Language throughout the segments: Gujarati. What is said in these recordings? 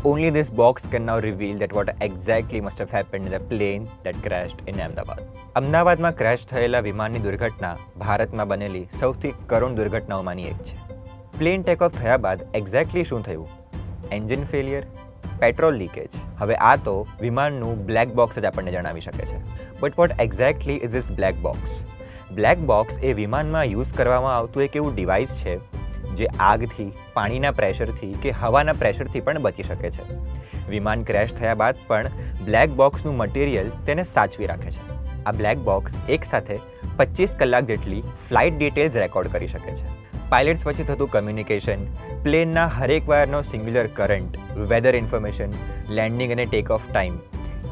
Only this box can now reveal that what exactly must have happened in the plane that crashed in Ahmedabad. અમદાવાદમાં ક્રેશ થયેલા વિમાનની દુર્ઘટના ભારતમાં બનેલી સૌથી કરુણ દુર્ઘટનાઓમાંની એક છે. પ્લેન ટેક ઓફ થયા બાદ એક્ઝેક્ટલી શું થયું? Engine failure, petrol leakage? હવે આ તો વિમાનનું બ્લેક બોક્સ જ આપણને જણાવી શકે છે. But what exactly is this black box? Black box એ વિમાનમાં યુઝ કરવામાં આવતું એક એવું ડિવાઇસ છે જે આગથી, પાણીના પ્રેશરથી કે હવાના પ્રેશરથી પણ બચી શકે છે. વિમાન ક્રેશ થયા બાદ પણ બ્લેક બોક્સનું મટીરિયલ તેને સાચવી રાખે છે. આ બ્લેક બોક્સ એકસાથે 25 કલાક જેટલી ફ્લાઇટ ડિટેલ્સ રેકોર્ડ કરી શકે છે. પાયલટ્સ વચ્ચે થતું કમ્યુનિકેશન, પ્લેનના હરેક વાયરનો singular current, weather information, landing અને take off time,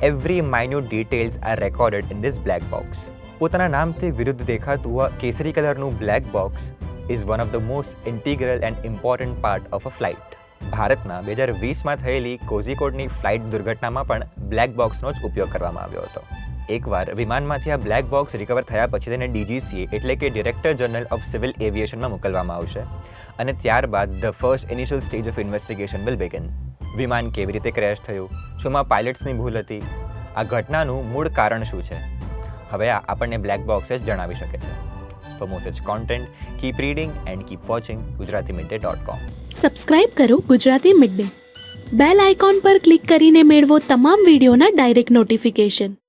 every minute details are recorded in this black box. પોતાના નામથી વિરુદ્ધ દેખાતું આ કેસરી કલરનું black box is one of the most integral and important part of a flight. ભારતમાં 2020માં થયેલી કોઝિકોડની ફ્લાઇટ દુર્ઘટનામાં પણ બ્લેક બોક્સનો જ ઉપયોગ કરવામાં આવ્યો હતો. એકવાર વિમાનમાંથી આ બ્લેક બોક્સ રિકવર થયા પછી તેને DGCA એટલે કે ડિરેક્ટર જનરલ ઓફ સિવિલ એવિએશનમાં મોકલવામાં આવશે અને ત્યારબાદ the first initial stage of investigation will begin. વિમાન કેવી રીતે ક્રેશ થયું? શુંમાં પાયલટ્સની ભૂલ હતી? આ ઘટનાનું મૂળ કારણ શું છે? હવે આ આપણને બ્લેક બોક્સ જ જણાવી શકે છે. For more such content, keep reading and keep watching GujaratiMidday.com. Subscribe કરો Gujarati Mid Day. Bell icon પર ક્લિક કરીને મેળવો તમામ વિડીયોના ડાયરેક્ટ નોટિફિકેશન.